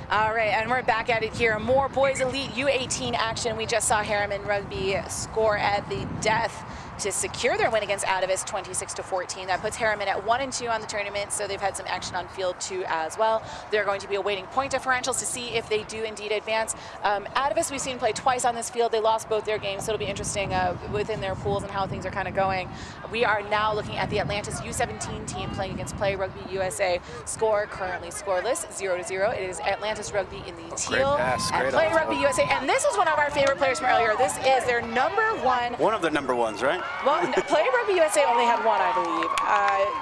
All right, and we're back at it here. More Boys Elite U18 action. We just saw Harriman Rugby score at the death to secure their win against Atlantis 26-14. That puts Harriman at 1-2 on the tournament, so they've had some action on field 2 as well. They're going to be awaiting point differentials to see if they do indeed advance. Atlantis we've seen play twice on this field. They lost both their games, so it'll be interesting within their pools and how things are kind of going. We are now looking at the Atlantis U17 team playing against Play Rugby USA. Score currently scoreless, 0-0. It is Atlantis Rugby in the teal and Play Rugby USA. And this is one of our favorite players from earlier. This is their #1. One of the #1s, right? Well, Play Rugby USA only had 1, I believe.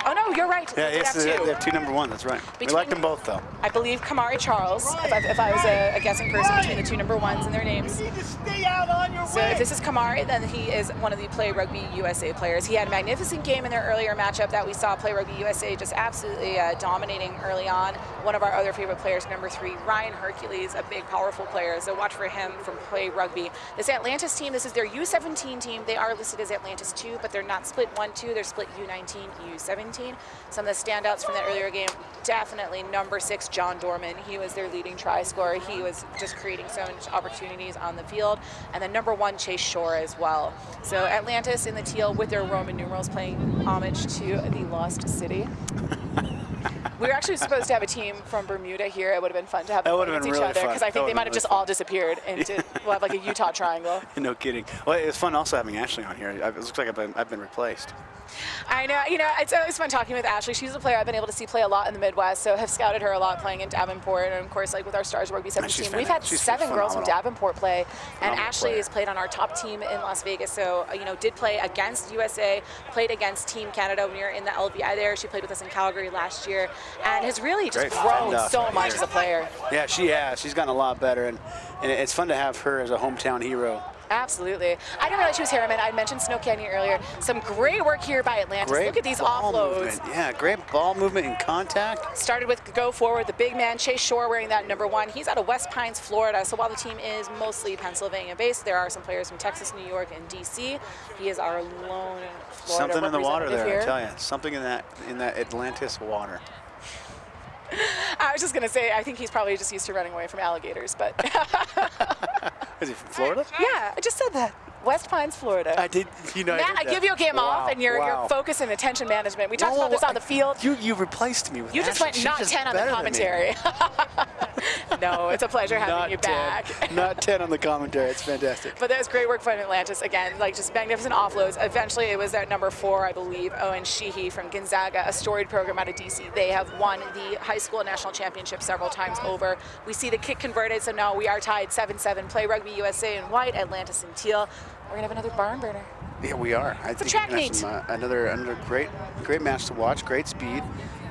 Oh no, you're right. Yeah, yes, they have 2 #1s. That's right. We like them both, though. I believe Kamari Charles, if I was a guessing person between the 2 #1s and their names. So if this is Kamari, then he is one of the Play Rugby USA players. He had a magnificent game in their earlier matchup that we saw Play Rugby USA just absolutely dominating early on. One of our other favorite players, #3, Ryan Hercules, a big, powerful player. So watch for him from Play Rugby. This Atlantis team, this is their U17 team. They are listed as Atlantis 2, but they're not split 1-2. They're split U19, U17. Some of the standouts from that earlier game, definitely #6, John Dorman. He was their leading try scorer. He was just creating so much opportunities on the field. And then #1, Chase Shore as well. So Atlantis in the teal with their Roman numerals playing homage to the Lost City. We were actually supposed to have a team from Bermuda here. It would have been fun to have them against each other because I think they might have just all disappeared into we'll have like a Utah triangle. No kidding. Well, it's fun also having Ashley on here. It looks like I've been replaced. I know, it's always fun talking with Ashley. She's a player I've been able to see play a lot in the Midwest, so have scouted her a lot playing in Davenport, and of course, like with our Stars Rugby 17, we've had 7 girls from Davenport play, and Ashley has played on our top team in Las Vegas, so, did play against USA, played against Team Canada when we were in the LVI there. She played with us in Calgary last year, and has really just grown so much as a player. Yeah, she has. She's gotten a lot better, and it's fun to have her as a hometown hero. Absolutely. I didn't realize she was Harriman. I mentioned Snow Canyon earlier. Some great work here by Atlantis. Look at these offloads. Movement. Yeah, great ball movement and contact. Started with go forward, the big man, Chase Shore, wearing that #1. He's out of West Pines, Florida. So while the team is mostly Pennsylvania-based, there are some players from Texas, New York, and D.C. He is our lone Florida Something in the water there, here. I tell you. Something in that Atlantis water. I was just going to say, I think he's probably just used to running away from alligators, but... Is he from Florida? Yeah, I just said that. West Pines, Florida. I did, Matt, I give you a game off, and your focus and attention management. We talked about this on the field. You replaced me with You just went not 10 on the commentary. No, it's a pleasure having you back. Not 10 on the commentary. It's fantastic. But that was great work from Atlantis. Again, like just magnificent offloads. Eventually, it was that #4, I believe, Owen Sheehy from Gonzaga, a storied program out of D.C. They have won the high school national championship several times over. We see the kick converted, so now we are tied 7-7. Play Rugby USA in white, Atlantis in teal. We're going to have another barn burner. Yeah, we are. I think track meet. Another great match to watch, great speed.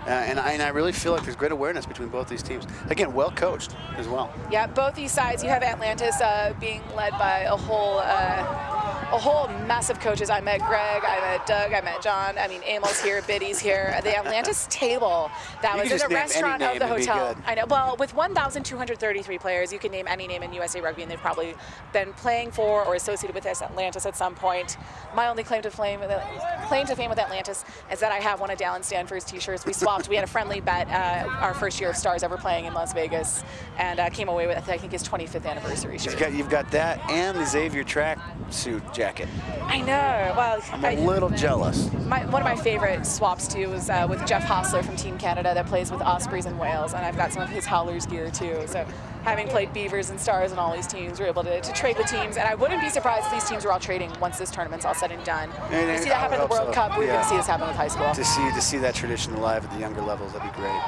And I really feel like there's great awareness between both these teams. Again, well coached as well. Yeah, both these sides. You have Atlantis being led by a whole mess of coaches. I met Greg, I met Doug, I met John. I mean, Amos here, Biddy's here. The Atlantis table that was in the restaurant of the hotel. I know. Well, with 1,233 players, you can name any name in USA Rugby, and they've probably been playing for or associated with Atlantis at some point. My only claim to fame with Atlantis is that I have one of Dallin Stanford's T-shirts. We swapped. We had a friendly bet our first year of Stars ever playing in Las Vegas, and came away with, I think, his 25th anniversary shirt. You've got that and the Xavier track suit jacket. I know. Well, I'm a little jealous. One of my favorite swaps, too, was with Jeff Hostler from Team Canada that plays with Ospreys and Wales, and I've got some of his Howlers gear, too. So having played Beavers and Stars and all these teams, we're able to trade with teams, and I wouldn't be surprised if these teams were all trading once this tournament's all said and done. You see that happen in the World Cup. We're going to see this happen with high school. To see that tradition alive at the younger levels, that'd be great.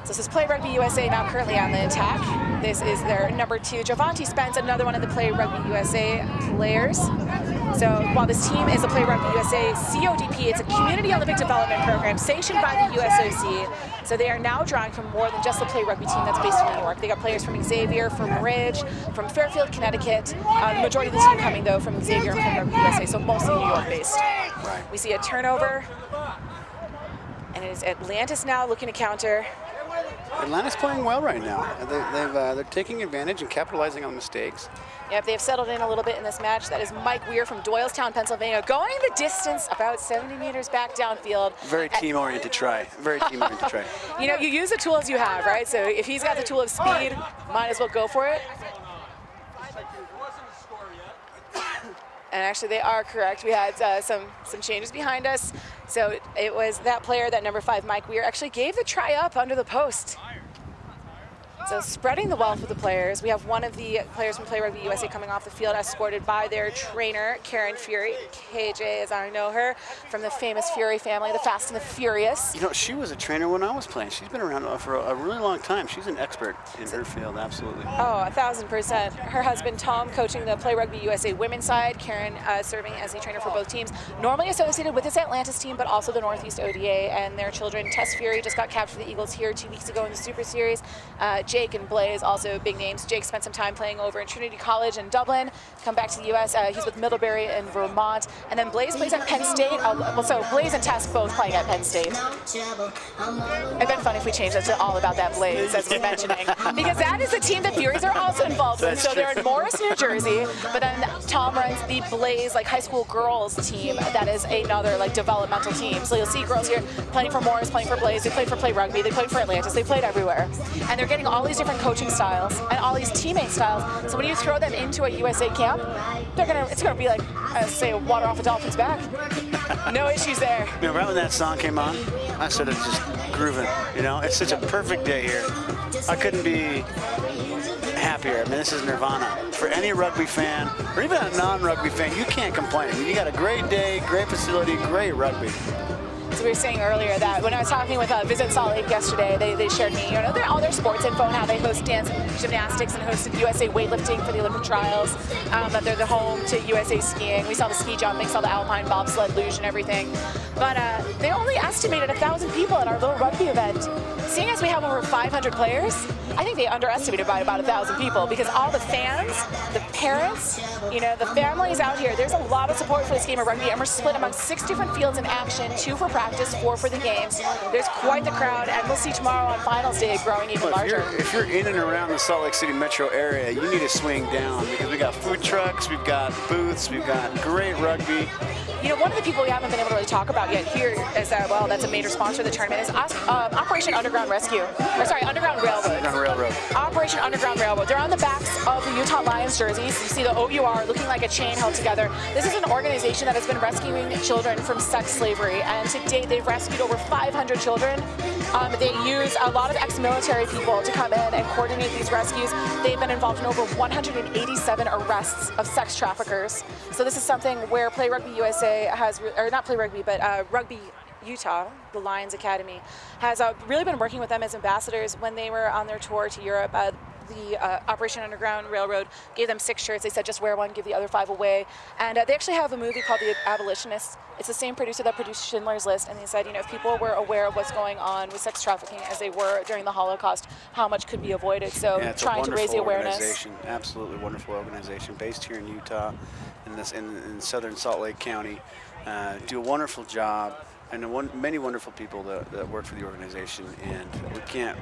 So this is Play Rugby USA now currently on the attack. This is their #2. Javanti Spence, another one of the Play Rugby USA players. So while this team is a Play Rugby USA CODP, it's a Community Olympic Development Program sanctioned by the USOC. So they are now drawing from more than just the Play Rugby team that's based in New York. They got players from Xavier, from Ridge, from Fairfield, Connecticut. The majority of the team coming, though, from Xavier and Play Rugby USA, so mostly New York based. We see a turnover, and it is Atlantis now looking to counter. Atlantis playing well right now. They're taking advantage and capitalizing on mistakes. Yep, they've settled in a little bit in this match. That is Mike Weir from Doylestown, Pennsylvania, going the distance about 70 meters back downfield. Very team-oriented try. Very team-oriented try. You know, you use the tools you have, right? So if he's got the tool of speed, might as well go for it. And actually, they are correct. We had some changes behind us. So it was that player, that number 5, Mike Weir, actually gave the try up under the post. So spreading the wealth of the players. We have one of the players from Play Rugby USA coming off the field, escorted by their trainer, Karen Fury, KJ as I know her, from the famous Fury family, the Fast and the Furious. You know, she was a trainer when I was playing. She's been around for a really long time. She's an expert in her field, absolutely. Oh, 1,000%. Her husband, Tom, coaching the Play Rugby USA women's side, Karen serving as a trainer for both teams, normally associated with this Atlantis team, but also the Northeast ODA, and their children. Tess Fury just got capped for the Eagles here 2 weeks ago in the Super Series. Jake and Blaze, also big names. Jake spent some time playing over in Trinity College in Dublin, come back to the U.S. He's with Middlebury in Vermont. And then Blaze plays at Penn State. So Blaze and Tess both playing at Penn State. It'd been fun if we changed that to all about that Blaze, as we're mentioning. Because that is the team that Furies are also involved with. So they're in Morris, New Jersey. But then Tom runs the Blaze, like, high school girls team. That is another, like, developmental team. So you'll see girls here playing for Morris, playing for Blaze. They played for Play Rugby. They played for Atlantis. They played everywhere. And they're getting all these different coaching styles and all these teammate styles. So when you throw them into a USA camp, it's gonna be like, say, water off a dolphin's back. No issues there. You know, right when that song came on, I started just grooving. You know, it's such a perfect day here. I couldn't be happier. I mean, this is Nirvana. For any rugby fan, or even a non-rugby fan, you can't complain. I mean, you got a great day, great facility, great rugby. So we were saying earlier that when I was talking with Visit Salt Lake yesterday, they shared me, you know, all their sports info and how they host dance and gymnastics and hosted USA weightlifting for the Olympic trials, that they're the home to USA skiing. We saw the ski jumping, saw the alpine bobsled, luge and everything. But they only estimated 1,000 people at our little rugby event. Seeing as we have over 500 players, I think they underestimated by about 1,000 people, because all the fans, the parents, you know, the families out here, there's a lot of support for this game of rugby, and we're split among 6 different fields in action, 2 for practice, 4 for the games. There's quite the crowd, and we'll see tomorrow on finals day growing even larger. If you're in and around the Salt Lake City metro area, you need to swing down, because we got food trucks, we've got booths, we've got great rugby. You know, one of the people we haven't been able to really talk about yet here is, well, that's a major sponsor of the tournament, is Operation Underground Rescue. Or sorry, Underground Railroad. Underground Railroad. Operation Underground Railroad. They're on the backs of the Utah Lions jerseys. You see the OUR looking like a chain held together. This is an organization that has been rescuing children from sex slavery, and to date they've rescued over 500 children. They use a lot of ex-military people to come in and coordinate these rescues. They've been involved in over 187 arrests of sex traffickers. So this is something where Play Rugby USA has, or not Play Rugby, but Rugby Utah, the Lions Academy, has really been working with them as ambassadors. When they were on their tour to Europe, the Operation Underground Railroad gave them 6 shirts. They said, just wear one, give the other 5 away. And they actually have a movie called The Abolitionists. It's the same producer that produced Schindler's List, and they said, you know, if people were aware of what's going on with sex trafficking as they were during the Holocaust, how much could be avoided. So yeah, trying to raise the awareness. Organization. Absolutely wonderful organization based here in Utah, in southern Salt Lake County. Do a wonderful job. And many wonderful people that work for the organization, and we can't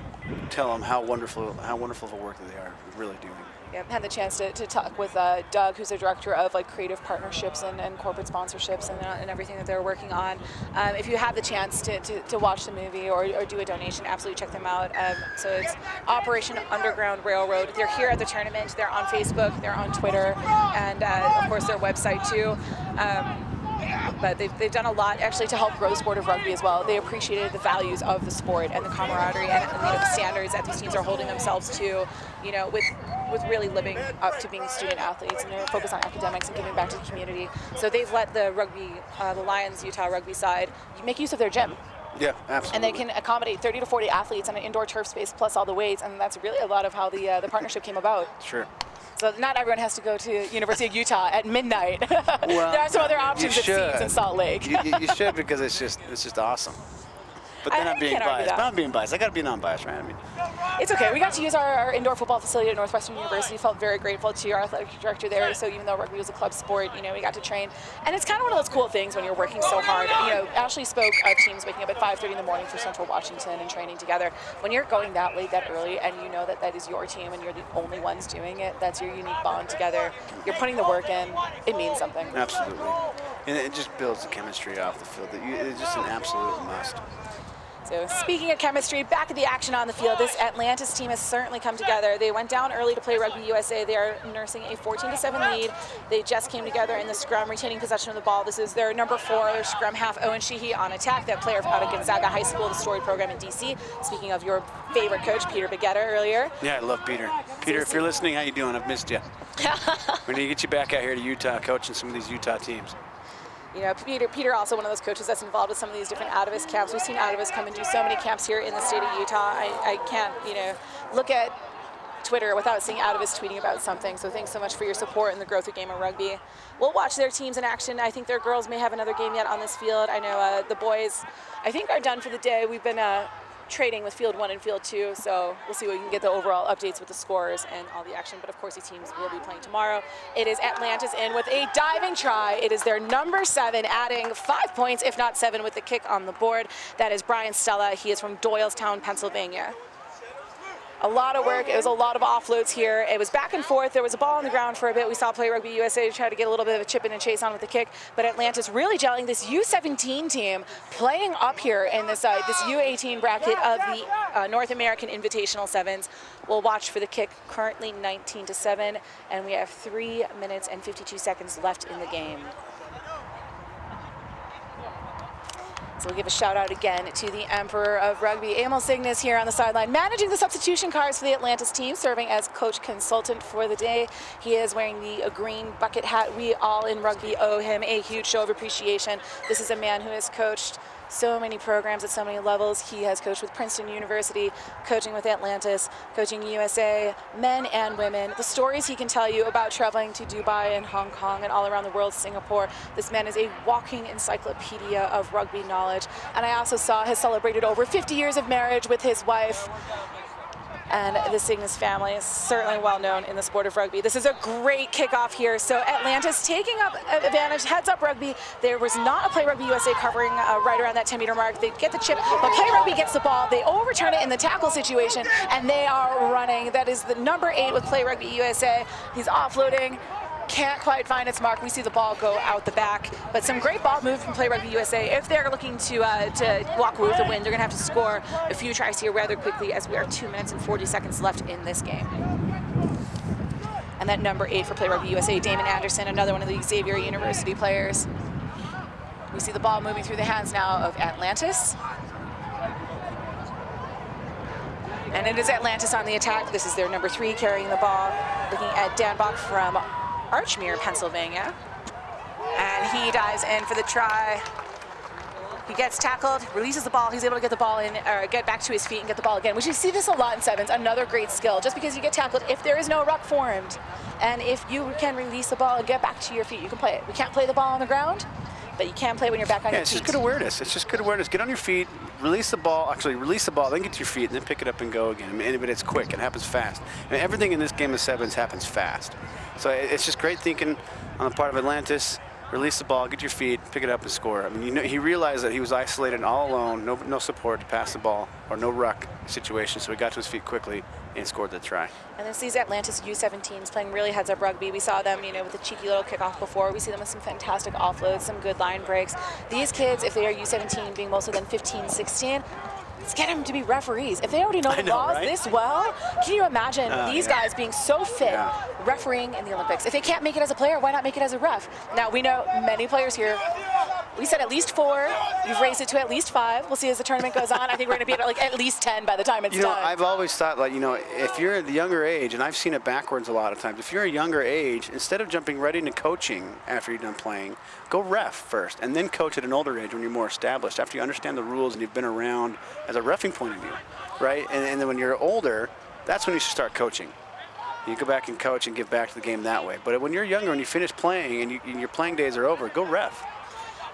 tell them how wonderful of a work that they are really doing. Yeah, I had the chance to talk with Doug, who's the director of like creative partnerships and corporate sponsorships and everything that they're working on. If you have the chance to watch the movie or do a donation, absolutely check them out. So it's Operation Underground Railroad. They're here at the tournament. They're on Facebook. They're on Twitter, and of course their website too. But they've done a lot actually to help grow the sport of rugby as well. They appreciated the values of the sport and the camaraderie and you know, the standards that these teams are holding themselves to, you know, with really living up to being student athletes, and they're focused on academics and giving back to the community. So they've let the rugby, the Lions Utah rugby side, make use of their gym. Yeah, absolutely. And they can accommodate 30 to 40 athletes on an indoor turf space plus all the weights, and that's really a lot of how the partnership came about. Sure. So not everyone has to go to University of Utah at midnight. Well, there are some other options at Seeds in Salt Lake. you should, because it's just awesome. But then I'm being biased. But I'm being biased. I got to be non-biased, right? I mean, it's okay. We got to use our indoor football facility at Northwestern University. Felt very grateful to our athletic director there. So even though rugby was a club sport, you know, we got to train. And it's kind of one of those cool things when you're working so hard. You know, Ashley spoke of teams waking up at 5:30 in the morning for Central Washington and training together. When you're going that late, that early, and you know that that is your team and you're the only ones doing it, that's your unique bond together. You're putting the work in. It means something. Absolutely. And it just builds the chemistry off the field. It's just an absolute must. So speaking of chemistry, back at the action on the field, this Atlantis team has certainly come together. They went down early to play Rugby USA. They are nursing a 14-7 lead. They just came together in the scrum, retaining possession of the ball. This is their number 4 scrum half, Owen Sheehy, on attack. That player out of Gonzaga High School, the storied program in DC. Speaking of your favorite coach, Peter Begetta, earlier. Yeah, I love Peter. Peter, if you're listening, how you doing? I've missed you. We need to get you back out here to Utah, coaching some of these Utah teams. You know, Peter also one of those coaches that's involved with some of these different Atavist camps. We've seen Atavist come and do so many camps here in the state of Utah. I can't, you know, look at Twitter without seeing Atavist tweeting about something. So thanks so much for your support and the growth of game of rugby. We'll watch their teams in action. I think their girls may have another game yet on this field. I know the boys, I think, are done for the day. We've been trading with Field 1 and Field 2, so we'll see what we can get the overall updates with the scores and all the action. But of course, the teams will be playing tomorrow. It is Atlantis in with a diving try. It is their number 7, adding 5 points, if not 7, with the kick on the board. That is Brian Stella. He is from Doylestown, Pennsylvania. A lot of work. It was a lot of offloads here. It was back and forth. There was a ball on the ground for a bit. We saw Play Rugby USA try to get a little bit of a chip in and chase on with the kick, but Atlantis really gelling. This U17 team playing up here in this U18 bracket of the North American Invitational Sevens. We'll watch for the kick, currently 19-7, and we have 3 minutes and 52 seconds left in the game. So we'll give a shout out again to the Emperor of Rugby, Emil Cygnus, here on the sideline, managing the substitution cards for the Atlantis team, serving as coach consultant for the day. He is wearing the green bucket hat. We all in rugby owe him a huge show of appreciation. This is a man who has coached so many programs at so many levels. He has coached with Princeton University, coaching with Atlantis, coaching USA, men and women. The stories he can tell you about traveling to Dubai and Hong Kong and all around the world, Singapore. This man is a walking encyclopedia of rugby knowledge. And I also saw has celebrated over 50 years of marriage with his wife. And the Cygnus family is certainly well known in the sport of rugby. This is a great kickoff here. So Atlantis taking up advantage, heads up rugby. There was not a Play Rugby USA covering right around that 10-meter mark. They get the chip, but Play Rugby gets the ball. They overturn it in the tackle situation, and they are running. That is the number 8 with Play Rugby USA. He's offloading. Can't quite find its mark. We see the ball go out the back, but some great ball move from Play Rugby USA. If they're looking to walk away with a win, they're gonna have to score a few tries here rather quickly, as we are 2 minutes and 40 seconds left in this game. And that number 8 for Play Rugby USA, Damon Anderson, another one of the Xavier University players. We see the ball moving through the hands now of Atlantis. And it is Atlantis on the attack. This is their number 3 carrying the ball, looking at Dan Bach from Archmere, Pennsylvania. And he dives in for the try. He gets tackled, releases the ball. He's able to get the ball in, or get back to his feet and get the ball again, which you see this a lot in sevens. Another great skill. Just because you get tackled, if there is no ruck formed, and if you can release the ball and get back to your feet, you can play it. We can't play the ball on the ground, but you can play when you're back on your feet. Yeah, it's just good awareness. It's just good awareness. Get on your feet, release the ball, then get to your feet, and then pick it up and go again. I mean, but it's quick. It happens fast. I mean, everything in this game of sevens happens fast. So it's just great thinking on the part of Atlantis. Release the ball, get your feet, pick it up and score. I mean, you know, he realized that he was isolated all alone, no support to pass the ball, or no ruck situation, so he got to his feet quickly and scored the try. And this these Atlantis U17s playing really heads-up rugby. We saw them, you know, with a cheeky little kickoff before. We see them with some fantastic offloads, some good line breaks. These kids, if they are U17, being most of them 15, 16, let's get them to be referees. If they already know the laws this well, can you imagine these guys being so fit, refereeing in the Olympics? If they can't make it as a player, why not make it as a ref? Now, we know many players here. We said at least 4. You've raised it to at least 5. We'll see as the tournament goes on. I think we're going to be at least 10 by the time it's done. I've always thought, like, you know, if you're at the younger age, and I've seen it backwards a lot of times, if you're a younger age, instead of jumping right into coaching after you're done playing, go ref first, and then coach at an older age when you're more established, after you understand the rules and you've been around as a reffing point of view, right? And then when you're older, that's when you should start coaching. You go back and coach and give back to the game that way. But when you're younger and you finish playing and your playing days are over, go ref.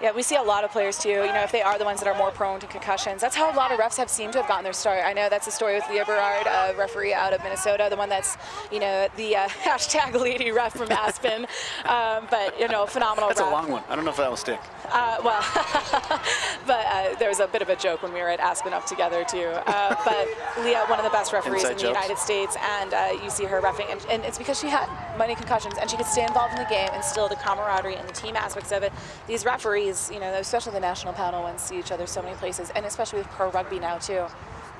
Yeah, we see a lot of players too, you know, if they are the ones that are more prone to concussions. That's how a lot of refs have seemed to have gotten their start. I know that's the story with Leah Berard, a referee out of Minnesota, the one that's, you know, the hashtag lady ref from Aspen. But, you know, phenomenal That's ref. a long one. I don't know if that will stick. Well, but there was a bit of a joke when we were at Aspen up together too. But Leah, one of the best referees Inside in the jokes. United States, and you see her reffing, and it's because she had many concussions, and she could stay involved in the game and still the camaraderie and the team aspects of it. These referees, you know, especially the national panel ones, see each other so many places, and especially with pro rugby now too.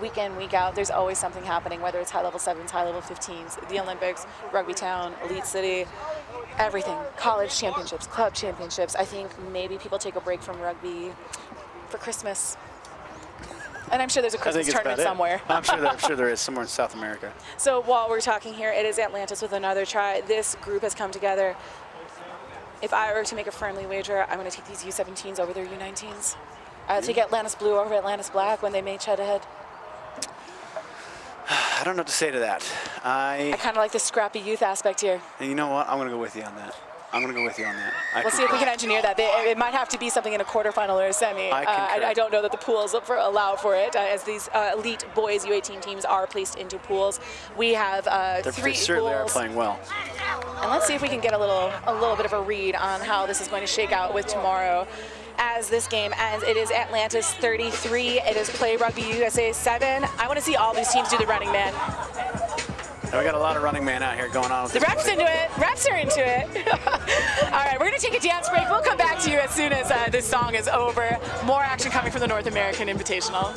Week in, week out, there's always something happening, whether it's high level 7s, high level 15s, the Olympics, Rugby Town, Elite City, everything. College championships, club championships. I think maybe people take a break from rugby for Christmas. And I'm sure there's a Christmas tournament somewhere. I'm sure there is somewhere in South America. So while we're talking here, it is Atlantis with another try. This group has come together. If I were to make a friendly wager, I'm going to take these U17s over their U19s. I'll take Atlantis Blue over Atlantis Black when they may head ahead. I don't know what to say to that. I kind of like the scrappy youth aspect here. And you know what? I'm going to go with you on that. I'm going to go with you on that. We'll see if we can engineer that. It might have to be something in a quarterfinal or a semi. I don't know that the pools allow for it, as these elite boys U18 teams are placed into pools. We have three They certainly are pools. playing well. And let's see if we can get a little bit of a read on how this is going to shake out with tomorrow. As this game ends, it is Atlantis 33. It is Play Rugby USA 7. I want to see all these teams do the running man. We got a lot of running man out here going on with The refs into it. Refs are into it. All right, we're going to take a dance break. We'll come back to you as soon as this song is over. More action coming from the North American Invitational.